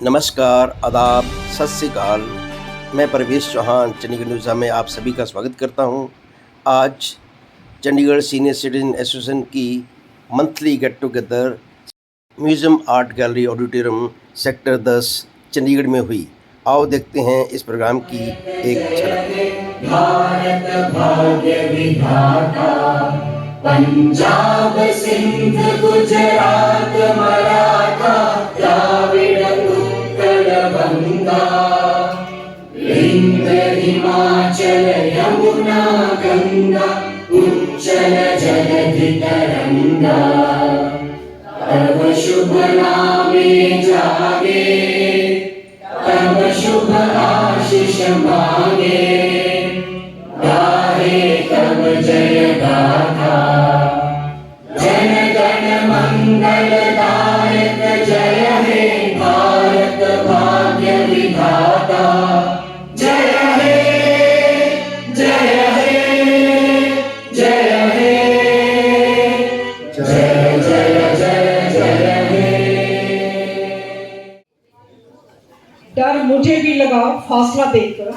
नमस्कार, आदाब, सत श्री अकाल। मैं परवेश चौहान चंडीगढ़ न्यूज़ा में आप सभी का स्वागत करता हूं। आज चंडीगढ़ सीनियर सिटीजन एसोसिएशन की monthly get together museum art gallery auditorium sector 10 Chandigarh में हुई। आओ देखते हैं इस प्रोग्राम की एक झलक। भारत भाग्य विधाता, पंजाब सिंध गुजरात मराठा द्राविड़ उत्कल बंगा, विंध्य हिमाचल यमुना गंगा उच्चल जलधि तरंगा, तब शुभ नामे जागे, तब शुभ आशीष मांगे, गाहे तब जय गाथा, जन गण मंगल दायक जय हे भारत भाग्य विधाता, जय हे जय हे जय हे जय जय जय जय हे। डर मुझे भी लगा फासला देखकर,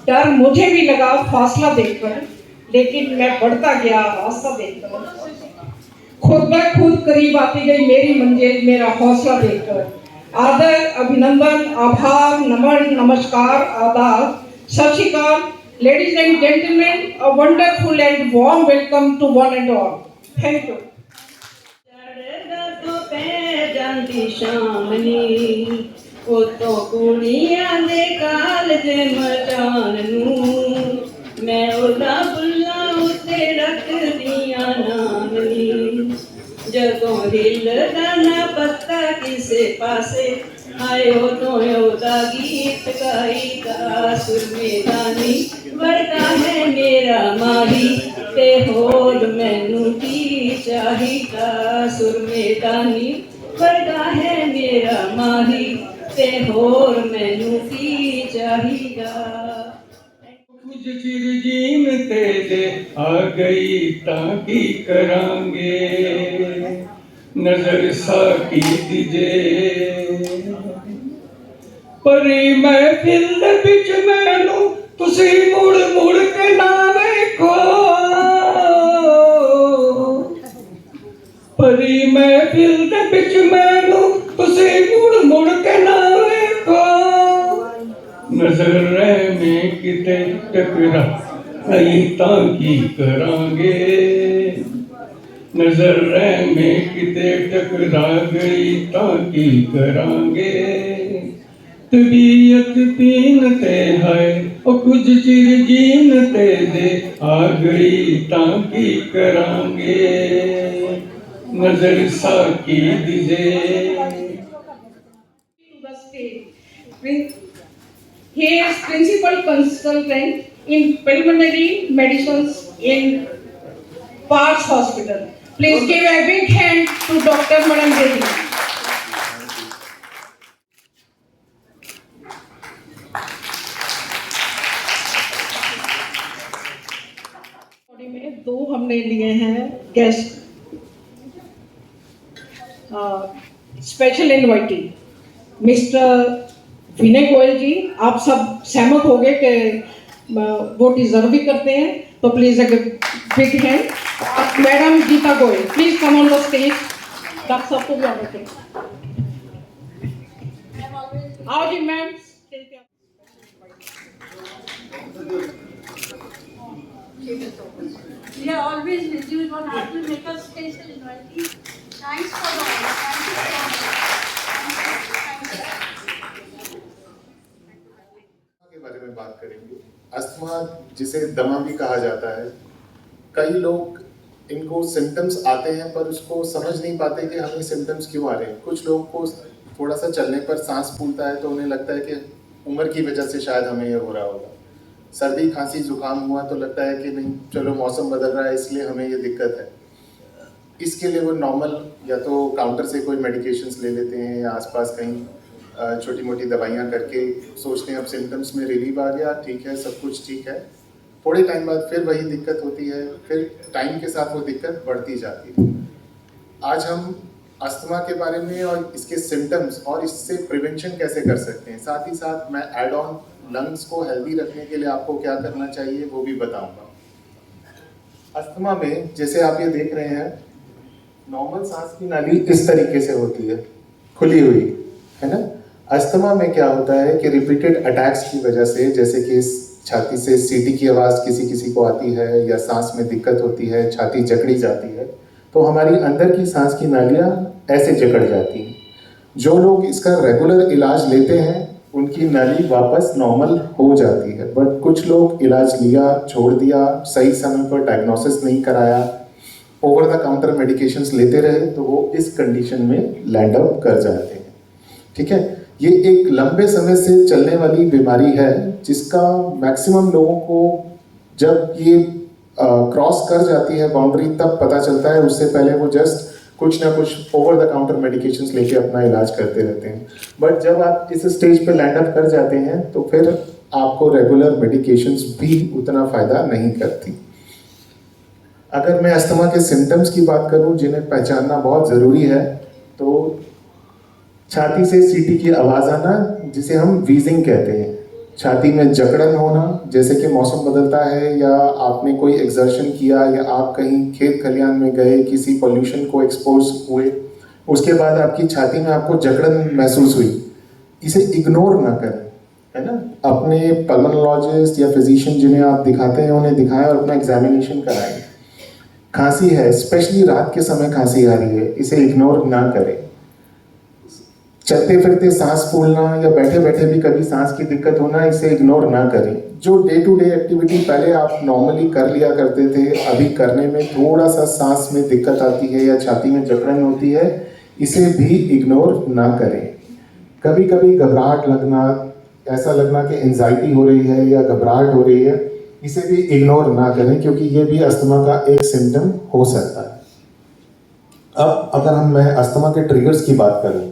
डर मुझे भी लगा फासला देखकर, लेकिन मैं बढ़ता गया रास्ता देखकर। खुद ब खुद करीब आती गई मेरी मंजिल मेरा हौसला देखकर। आदर, अभिनंदन, आभार, नमन, नमस्कार, आदाब, सत श्री अकाल, ladies and gentleman, a wonderful and warm welcome to one and all. Thank you. ਉਹ ਤੋਂ ਕੁੜੀਆਂ ਦੇ ਕਾਲਜ ਮਚਾਨ ਨੂੰ ਮੈਂ ਉਹਦਾ ਬੁੱਲਾਂ ਉੱਤੇ ਰੱਖਦੀਆਂ ਨਾਮ ਨੀ। ਜਦੋਂ ਹਿੱਲਦਾ ਨਾ ਪੱਤਾ ਕਿਸੇ ਪਾਸੇ ਆਏ ਉਦੋਂ ਉਹਦਾ ਗੀਤ ਗਾਈਦਾ। ਸੁਰਮੇਦਾਨੀ ਵਰਗਾ ਹੈ ਮੇਰਾ ਮਾਹੀ ਤੇ ਹੋਰ ਮੈਨੂੰ ਕੀ ਚਾਹੀਦਾ। ਸੁਰਮੇਦਾਨੀ ਵਰਗਾ ਹੈ ਮੇਰਾ ਮਾਹੀ ਤੇ ਹੋਰ ਮੈਨੂੰ ਕੀ ਚਾਹੀਦਾ। ਕੁਝ ਚਿਰ ਜੀਣ ਤੇ ਜੇ ਆ ਗਈ ਤਾਂ ਕੀ ਕਰਾਂਗੇ, ਨਜ਼ਰ ਸਾਕੀ ਦੀ ਜੇ ਪਰੀ ਮਹਿਫਿਲ ਦੇ ਵਿੱਚ ਮੈਨੂੰ ਤੁਸੀਂ ਮੁੜ ਮੁੜ ਕੇ ਨਾ ਵੇਖੋ, ਪਰੀ ਮਹਿਫਿਲ ਦੇ ਵਿੱਚ ਮੈਨੂੰ ਤੁਸੀਂ ਮੁੜ ਮੁੜ ਕੇ ਨਾ ਵੇਖੋ, ਨਜ਼ਰ ਰਹਿਵੇਂ ਕਿਤੇ ਟਕਰਾ ਗਈ ਤਾਂ ਕੀ ਕਰਾਂਗੇ, ਨਜ਼ਰ ਰਹਿਵੇਂ ਕਿਤੇ ਟਕਰਾ ਗਈ ਤਾਂ ਕੀ ਕਰਾਂਗੇ। ਤਬੀਅਤ ਪੀਣ ਤੇ ਹੈ ਉਹ ਕੁਝ ਚਿਰ ਜੀਣ ਤੇ ਦੇ ਆ ਗਈ ਤਾਂ ਕੀ ਕਰਾਂਗੇ, ਨਜ਼ਰ ਸਾਕੀ ਦੀ ਜੇ। He is principal consultant in pulmonary medicine in Parks Hospital. Please give a big hand to Dr. Madam Devi. में 2 हमने लिए हैं guest special invitee. Mister Vinay Goyal जी, आप सब सहमत हो गए कि वो डिजर्व भी करते हैं, तो please big hand. Madam Geeta Goyal, please come on the stage. Doctor साहब को भी ऑर्डर करें। आओ जी ma'am. We are always with you. You don't have to make a special invite. Thanks for the honor. Thank you so much. के बारे में बात करेंगे। अस्थमा, जिसे दमा भी कहा जाता है, कई लोग इनको सिम्टम्स आते हैं पर उसको समझ नहीं पाते कि हमें सिम्टम्स क्यों आ रहे हैं। कुछ लोग को थोड़ा सा चलने पर सांस फूलता है तो उन्हें लगता है कि उम्र की वजह से शायद हमें ये हो रहा होगा। सर्दी खांसी जुकाम हुआ तो लगता है कि नहीं, चलो मौसम बदल रहा है इसलिए हमें ये दिक्कत है। इसके लिए वो नॉर्मल या तो काउंटर से कोई मेडिकेशंस ले लेते हैं या आसपास कहीं छोटी मोटी दवाइयाँ करके सोचते हैं अब सिम्टम्स में रिलीव आ गया, ठीक है, सब कुछ ठीक है। थोड़े टाइम बाद फिर वही दिक्कत होती है, फिर टाइम के साथ वो दिक्कत बढ़ती जाती है। आज हम अस्थमा के बारे में और इसके सिम्टम्स और इससे प्रिवेंशन कैसे कर सकते हैं, साथ ही साथ मैं एड ऑन लंग्स को हेल्दी रखने के लिए आपको क्या करना चाहिए वो भी बताऊंगा। अस्थमा में जैसे आप ये देख रहे हैं, नॉर्मल सांस की नाली इस तरीके से होती है, खुली हुई, है ना। अस्थमा में क्या होता है कि रिपीटेड अटैक्स की वजह से, जैसे कि छाती से सीटी की आवाज़ किसी किसी को आती है या सांस में दिक्कत होती है, छाती जकड़ी जाती है, तो हमारी अंदर की सांस की नालियाँ ऐसे जकड़ जाती हैं। जो लोग इसका रेगुलर इलाज लेते हैं उनकी नाली वापस नॉर्मल हो जाती है, बट कुछ लोग इलाज लिया, छोड़ दिया, सही समय पर डायग्नोसिस नहीं कराया, ओवर द काउंटर मेडिकेशंस लेते रहे, तो वो इस कंडीशन में लैंड अप कर जाते हैं। ठीक है, ये एक लंबे समय से चलने वाली बीमारी है जिसका मैक्सिमम लोगों को जब ये क्रॉस कर जाती है बाउंड्री तब पता चलता है। उससे पहले वो जस्ट कुछ ना कुछ ओवर द काउंटर मेडिकेशंस लेके अपना इलाज करते रहते हैं। बट जब आप इस स्टेज पे लैंड अप कर जाते हैं तो फिर आपको रेगुलर मेडिकेशंस भी उतना फ़ायदा नहीं करती। अगर मैं अस्थमा के सिम्टम्स की बात करूं जिन्हें पहचानना बहुत ज़रूरी है, तो छाती से सीटी की आवाज़ आना जिसे हम वीजिंग कहते हैं, छाती में जकड़न होना जैसे कि मौसम बदलता है या आपने कोई एक्सर्शन किया या आप कहीं खेत खलियान में गए, किसी पोल्यूशन को एक्सपोज हुए, उसके बाद आपकी छाती में आपको जकड़न महसूस हुई, इसे इग्नोर ना करें, है ना। अपने पल्मोनोलॉजिस्ट या फिजिशियन जिन्हें आप दिखाते हैं उन्हें दिखाएं और अपना एग्जामिनेशन कराएं। खांसी है, स्पेशली रात के समय खांसी आ रही है, इसे इग्नोर ना करें। चलते फिरते सांस फूलना या बैठे बैठे भी कभी सांस की दिक्कत होना, इसे इग्नोर ना करें। जो डे टू डे एक्टिविटी पहले आप नॉर्मली कर लिया करते थे, अभी करने में थोड़ा सा सांस में दिक्कत आती है या छाती में जकड़न होती है, इसे भी इग्नोर ना करें। कभी कभी घबराहट लगना, ऐसा लगना कि एंजाइटी हो रही है या घबराहट हो रही है, इसे भी इग्नोर ना करें क्योंकि ये भी अस्थमा का एक सिम्टम हो सकता है। अब अगर मैं अस्थमा के ट्रिगर्स की बात करूं,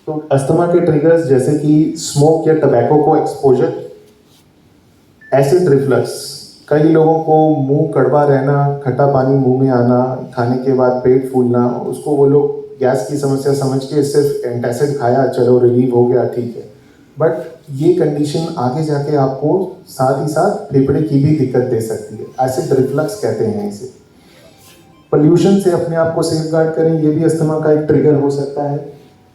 तो अस्थमा के ट्रिगर्स जैसे कि स्मोक या टबैको को एक्सपोजर, एसिड रिफ्लक्स, कई लोगों को मुंह कड़वा रहना, खट्टा पानी मुंह में आना, खाने के बाद पेट फूलना, उसको वो लोग गैस की समस्या समझ के सिर्फ एंटासिड खाया, चलो रिलीव हो गया, ठीक है। बट ये कंडीशन आगे जाके आपको साथ ही साथ फेफड़े की भी दिक्कत दे सकती है, एसिड रिफ्लक्स कहते हैं इसे। पोल्यूशन से अपने आप को सेफ गार्ड करें, ये भी अस्थमा का एक ट्रिगर हो सकता है।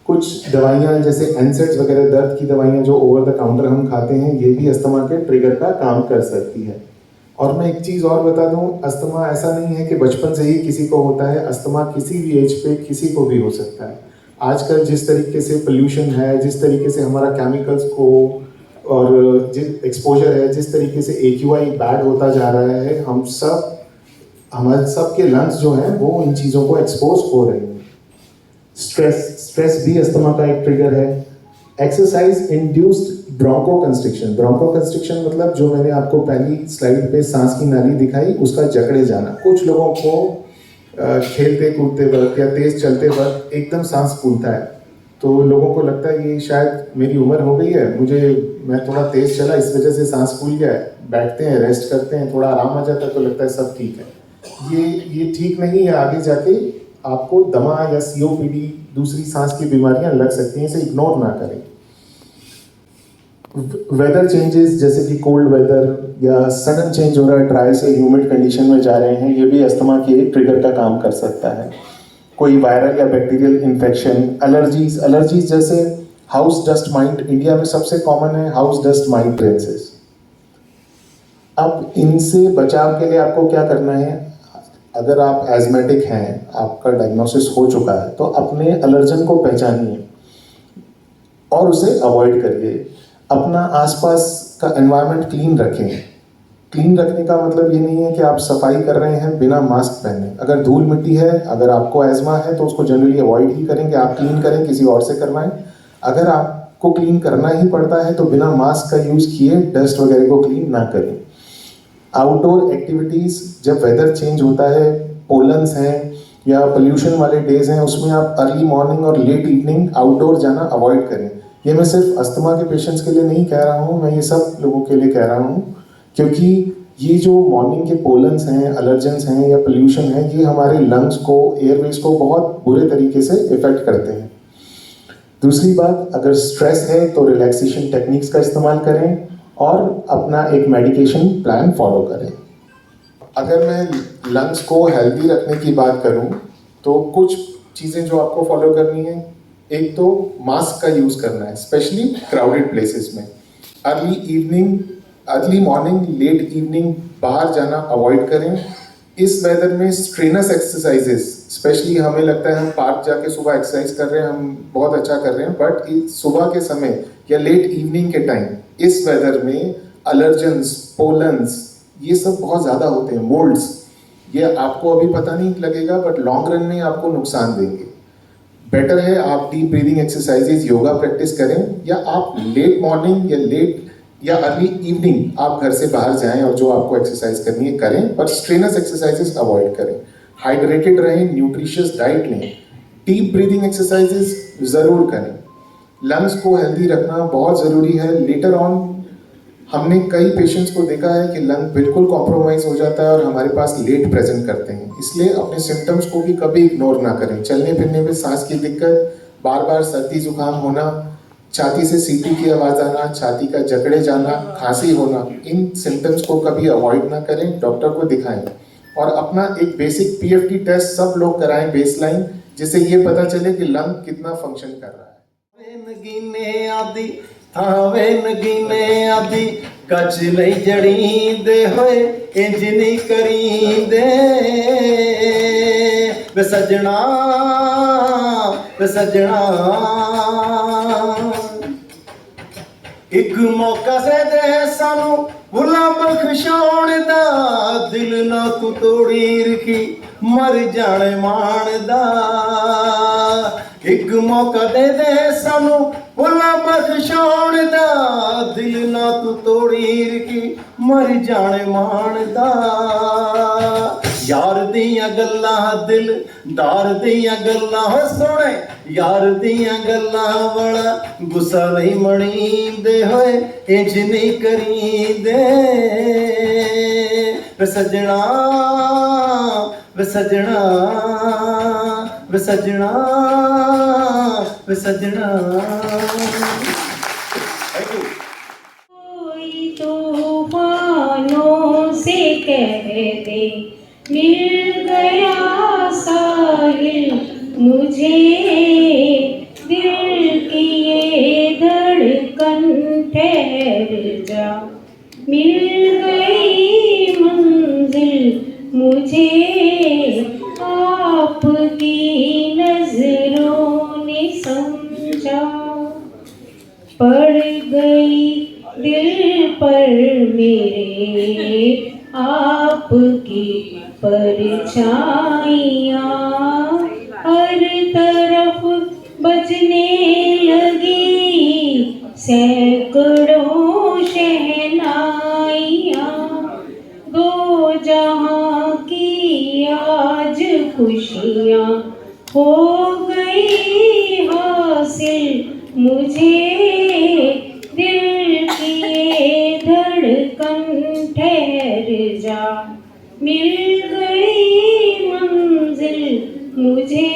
कुछ दवाइयाँ जैसे एनसेड्स वगैरह, दर्द की दवाइयाँ जो ओवर द काउंटर हम खाते हैं, ये भी अस्थमा के ट्रिगर का काम कर सकती है। और मैं एक चीज़ और बता दूं, अस्थमा ऐसा नहीं है कि बचपन से ही किसी को होता है, अस्थमा किसी भी एज पे किसी को भी हो सकता है। आजकल जिस तरीके से पोल्यूशन है, जिस तरीके से हमारा केमिकल्स को और जिस एक्सपोजर है, जिस तरीके से AQI बैड होता जा रहा है, हमारे सब के लंग्स जो हैं वो इन चीज़ों को एक्सपोज हो रहे हैं। स्ट्रेस भी अस्थमा का एक ट्रिगर है। एक्सरसाइज इंड्यूस्ड ब्रोंकोकंस्ट्रिक्शन मतलब जो मैंने आपको पहली स्लाइड पे सांस की नाली दिखाई, उसका जकड़े जाना। कुछ लोगों को खेलते कूदते वक्त या तेज चलते वक्त एकदम सांस फूलता है, तो लोगों को लगता है ये शायद मेरी उम्र हो गई है, मैं थोड़ा तेज चला इस वजह से सांस फूल गया है। बैठते हैं, रेस्ट करते हैं, थोड़ा आराम आ जाता है तो लगता है सब ठीक है। ये ठीक नहीं है, आगे जाके आपको दमा या COPD, दूसरी सांस की बीमारियां लग सकती हैं, इसे इग्नोर ना करें। वेदर चेंजेस जैसे कि कोल्ड वेदर या सडन चेंज हो रहा है, ड्राई से ह्यूमिड कंडीशन में जा रहे हैं, ये भी अस्थमा के एक ट्रिगर का काम कर सकता है। कोई वायरल या बैक्टीरियल इन्फेक्शन, एलर्जीज जैसे हाउस डस्ट माइट, इंडिया में सबसे कॉमन है हाउस डस्ट माइट्रेंसिस। अब इनसे बचाव के लिए आपको क्या करना है, अगर आप एजमेटिक हैं, आपका डायग्नोसिस हो चुका है, तो अपने एलर्जन को पहचानिए और उसे अवॉइड करिए। अपना आसपास का एनवायरनमेंट क्लीन रखें। क्लीन रखने का मतलब ये नहीं है कि आप सफाई कर रहे हैं बिना मास्क पहने। अगर धूल मिट्टी है, अगर आपको एजमा है तो उसको जनरली अवॉइड ही करेंगे, आप क्लीन करें, किसी और से करवाएं। अगर आपको क्लीन करना ही पड़ता है तो बिना मास्क का यूज़ किए डस्ट वगैरह को क्लीन ना करें। आउटडोर एक्टिविटीज़, जब वेदर चेंज होता है, पोलन्स हैं या पोल्यूशन वाले डेज हैं, उसमें आप अर्ली मॉर्निंग और लेट इवनिंग आउटडोर जाना अवॉइड करें। ये मैं सिर्फ अस्थमा के पेशेंट्स के लिए नहीं कह रहा हूँ, मैं ये सब लोगों के लिए कह रहा हूँ, क्योंकि ये जो मॉर्निंग के पोलन्स हैं, अलर्जेंस हैं या पोल्यूशन है, ये हमारे लंग्स को, एयरवेज को बहुत बुरे तरीके से इफेक्ट करते हैं। दूसरी बात, अगर स्ट्रेस है तो रिलैक्सेशन टेक्निक्स का इस्तेमाल करें और अपना एक मेडिकेशन प्लान फॉलो करें। अगर मैं लंग्स को हेल्दी रखने की बात करूं तो कुछ चीज़ें जो आपको फॉलो करनी है, एक तो मास्क का यूज़ करना है, स्पेशली क्राउडेड प्लेसेस में। अर्ली मॉर्निंग, लेट इवनिंग बाहर जाना अवॉइड करें। इस वेदर में स्ट्रेनस एक्सरसाइजेस, स्पेशली हमें लगता है हम पार्क जाके सुबह एक्सरसाइज कर रहे हैं, हम बहुत अच्छा कर रहे हैं, बट सुबह के समय या लेट इवनिंग के टाइम इस वेदर में अलर्जेंस, पोलन्स, ये सब बहुत ज़्यादा होते हैं। मोल्ड्स, ये आपको अभी पता नहीं लगेगा बट लॉन्ग रन में आपको नुकसान देंगे। बेटर है आप deep breathing exercises, yoga practice करें, या आप लेट मॉर्निंग या अर्ली इवनिंग आप घर से बाहर जाएं और जो आपको एक्सरसाइज करनी है करें, पर स्ट्रेनस एक्सरसाइजेस अवॉइड करें। हाइड्रेटेड रहें, न्यूट्रिशियस डाइट लें, डीप ब्रीदिंग एक्सरसाइजेस ज़रूर करें। लंग्स को हेल्दी रखना बहुत ज़रूरी है। लेटर ऑन हमने कई पेशेंट्स को देखा है कि लंग बिल्कुल कॉम्प्रोमाइज़ हो जाता है और हमारे पास लेट प्रेजेंट करते हैं। इसलिए अपने सिम्टम्स को भी कभी इग्नोर ना करें। चलने फिरने में सांस की दिक्कत, बार बार सर्दी जुकाम होना, छाती से सीटी की आवाज़ आना, छाती का जकड़े जाना, खांसी होना, इन सिम्टम्स को कभी अवॉइड ना करें, डॉक्टर को दिखाएं। और अपना एक बेसिक पीएफटी टेस्ट सब लोग कराएं बेसलाइन, जिससे ये पता चले कि लंग कितना फंक्शन कर रहा है। नगीने आदि थावे नगीने आदि कच नहीं जड़ी दे होए इंज नहीं करी दे वे सजना एक मौका से दे सानू भुला बख्शाउण दा, दिल ना तू तोड़ी रखी मर जाने मान दा। एक मौका दे सानू भुला बख्शाउण दा, दिल ना तू तोड़ी रखी मर जाने मान दा। यार दियां गल्लां दिलदार दियां गल्लां सुने, यार दियां गल्लां वाला गुस्सा नहीं मनी दे होए इंज नहीं करी दे वे सजना वे सजना वे सजना वे सजना। कोई तूफानों से कह दे मिल गया साहिल मुझे, दिल की ये धड़कन ठहर जा, मिल गई मंजिल मुझे, आपकी नजरों ने समझा, पड़ गई दिल पर मेरे आपकी परछाइयाँ, हर तरफ बजने लगी सैकड़ों शहनाइयाँ, दो जहाँ की आज खुशियाँ हो गई हासिल मुझे, दिल की ये धड़कन ठहर जा, मिल गई मंजिल मुझे,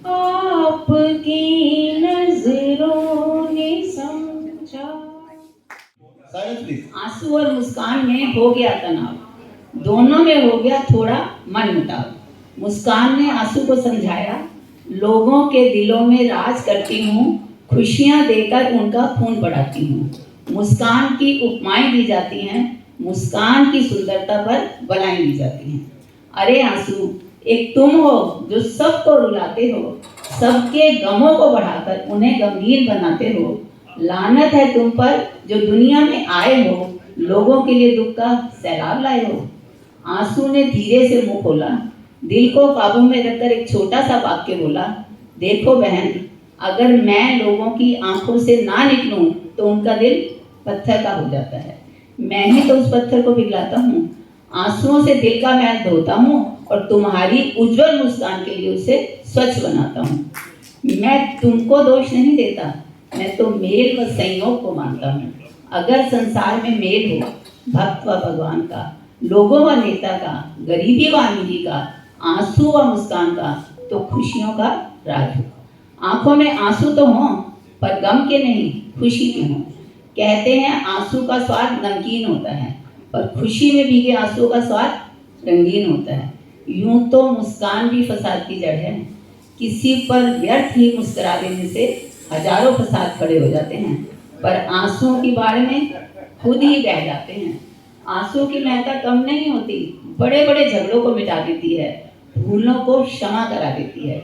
आपकी नजरों ने समझा। आंसू और मुस्कान में हो गया तनाव, दोनों में हो गया थोड़ा मनमुटाव। मुस्कान ने आंसू को समझाया, लोगों के दिलों में राज करती हूँ, खुशियाँ देकर उनका खून बढ़ाती हूँ। मुस्कान की उपमाएं दी जाती हैं, मुस्कान की सुंदरता पर बधाई दी जाती हैं। अरे आंसू, एक तुम हो जो सबको रुलाते हो, सबके गमों को बढ़ाकर उन्हें गमगीन बनाते हो। लानत है तुम पर जो दुनिया में आए हो, लोगों के लिए दुख का सैलाब लाए हो। आंसू ने धीरे से मुंह खोला, दिल को काबू में रखकर एक छोटा सा वाक्य बोला, देखो बहन, अगर मैं लोगों की आंखों से ना निकलूं तो उनका दिल पत्थर का हो जाता है। मैं ही तो उस पत्थर को पिघलाता हूँ। आंसुओं से दिल का मैल धोता हूँ और तुम्हारी उज्जवल मुस्कान के लिए उसे स्वच्छ बनाता हूँ। मैं तुमको दोष नहीं देता, मैं तो मेल व संयोग को मानता हूँ। अगर संसार में मेल हो भक्त व भगवान का, लोगों व नेता का, गरीबी व अमीरी का, आंसू व मुस्कान का, तो खुशियों का राज हो। आंखों में आंसू तो हों पर गम के नहीं, खुशी के हों। कहते हैं आंसू का स्वाद नमकीन होता है, पर खुशी में भीगे आंसू का स्वाद रंगीन होता है। यूं तो मुस्कान भी फसाद की जड़ है, किसी पर व्यर्थ ही मुस्कुरा देने से हजारों फसाद खड़े हो जाते हैं, पर आंसुओं की बाढ़ में खुद ही बह जाते हैं। आंसू की महत्ता कम नहीं होती, बड़े बड़े झगड़ों को मिटा देती है, भूलों को क्षमा करा देती है।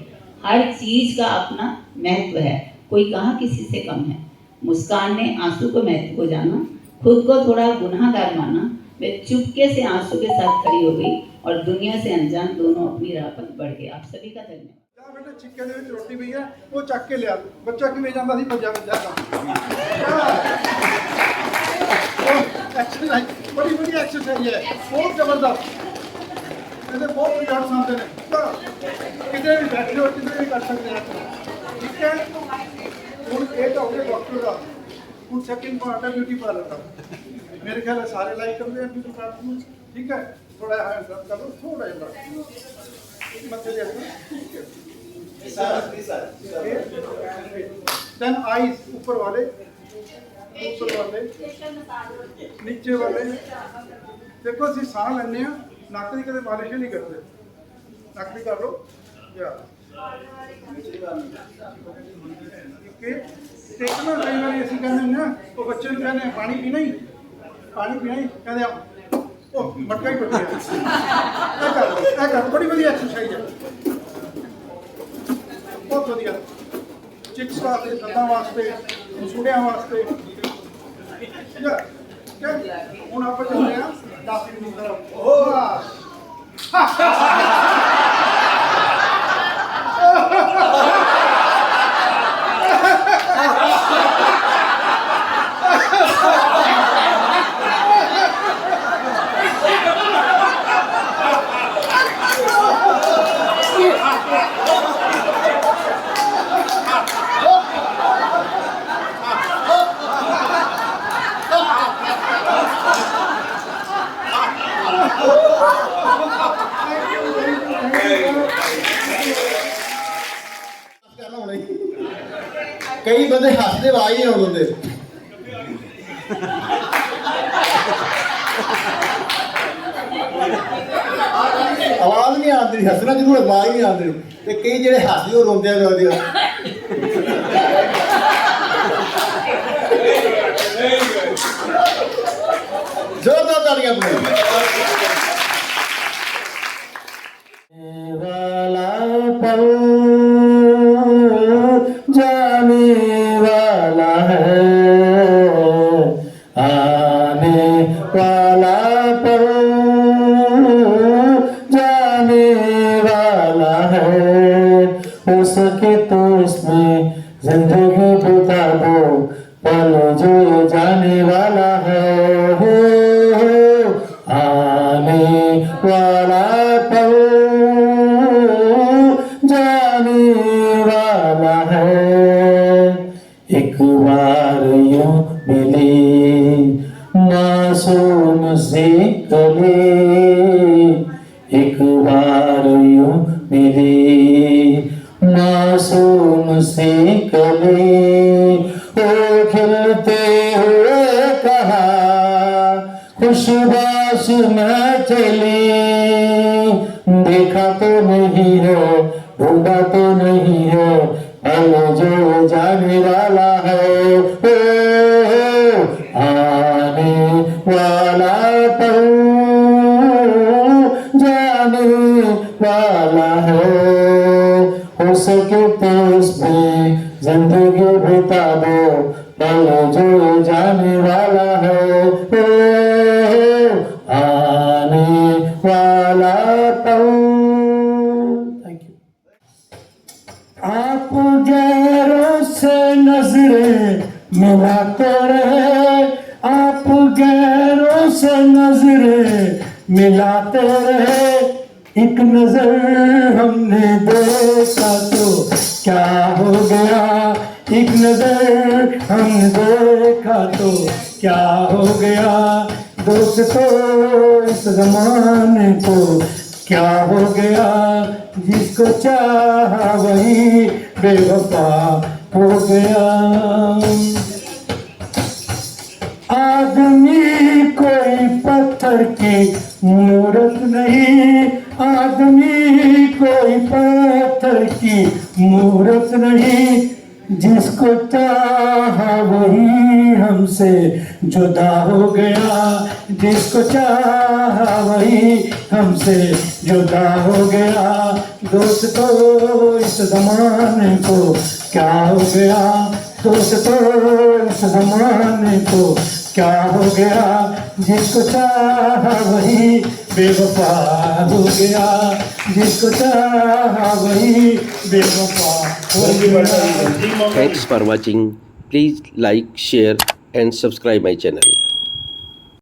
हर चीज का अपना महत्व है, कोई कहाँ किसी से कम है। मुस्कान ने आंसू को महत्व को जाना, खुद को थोड़ा गुनाहगार माना, वे चुपके से आंसू के साथ खड़ी हो गई और दुनिया से अनजान दोनों अपनी राह पर बढ़ गए। आप सभी का धन्यवाद। बेटा छिक्के दे विच रोटी पई है वो ਚੱਕ ਕੇ ਲਿਆ ਬੱਚਾ ਕਿਵੇਂ ਜਾਂਦਾ ਸੀ ਭੱਜਾ ਭੱਜਾ एक्सरसाइज बड़ी बड़ी एक्सरसाइज है बहुत जबरदस्त ਇਹਦੇ ਬਹੁਤ ਰਿਜ਼ਲਟ ਆਉਂਦੇ ਨੇ ਕਿਤੇ ਵੀ ਬੈਠੇ ਹੋ ਕਿਤੇ ਵੀ ਕਰ ਸਕਦੇ ਆ ਠੀਕ ਹੈ ਹੁਣ ਇਹ ਤਾਂ ਹੋ ਗਿਆ ਡਾਕਟਰ ਦਾ ਹੁਣ ਸੈਕਿੰਡ ਪਾर्ट है ब्यूटी पार्लर का मेरे ख्याल है सारे लाइक करते हैं ब्यूटी पार्लर में ठीक है थोड़ा हैंड अप कर लो थोड़ा सा मत ले ठीक है देन आईज ऊपर वाले नीचे वाले देखो असं साह लेने नक की कदम मालिश नहीं करते नक की कर लो देखना कई बार असं कहते ना वो बच्चे कहने पानी पीना ही कहते मटका ही टुट गया बड़ी वधिया एक्सरसाइज है बहुत वधिया चिक्स वास्ते दंदां वास्ते सुड़िया वास्ते हूँ आप चलते हैं 10 मिनट की तरफ कई बंदे हसते आवाज ही नहीं आते आवाज नहीं आती हसना जरूर आवाज नहीं आती कई जेडे हसते रोंदे जोरदार तालियां वाला पल जाने वाला है आने वाला पल जाने वाला है हो सके तो इसमें जिंदगी बिता दो पल जो जाने वाला है हो आने वाला पल जाने वाला है एक बार यूं मिली मासूम से कले एक बार यूं मिली मासूम से कले ओ खिलते हुए कहा खुशबाश में चली देखा तो नहीं है ढूंढा तो नहीं है पल जो जाने वाला है ओ आने वाला पल जाने वाला है हो सके तो इसमें जिंदगी बिता दो पल जो जाने वाला है ओ आने वाला पल आप गैरों से नजरें मिलाते रहे आप गैरों से नजरें मिलाते रहे एक नजर हमने देखा तो क्या हो गया एक नजर हमने देखा तो क्या हो गया दोस्तों इस जमाने को, क्या हो गया जिसको चाहा वही बेवफा हो गया। आदमी कोई पत्थर की मूरत नहीं, आदमी कोई पत्थर की मूरत नहीं, जिसको चाहा वही हमसे जुदा हो गया, जिसको चाहा वही हमसे जुदा हो गया। दोस्तों इस जमाने को क्या हो गया, दोस्तों इस जमाने को क्या हो गया, जिसको चाहा वही बेवफा हो गया, जिसको चाहा वही बेवफा हो गया। Thanks for watching. Please like, share and subscribe my channel.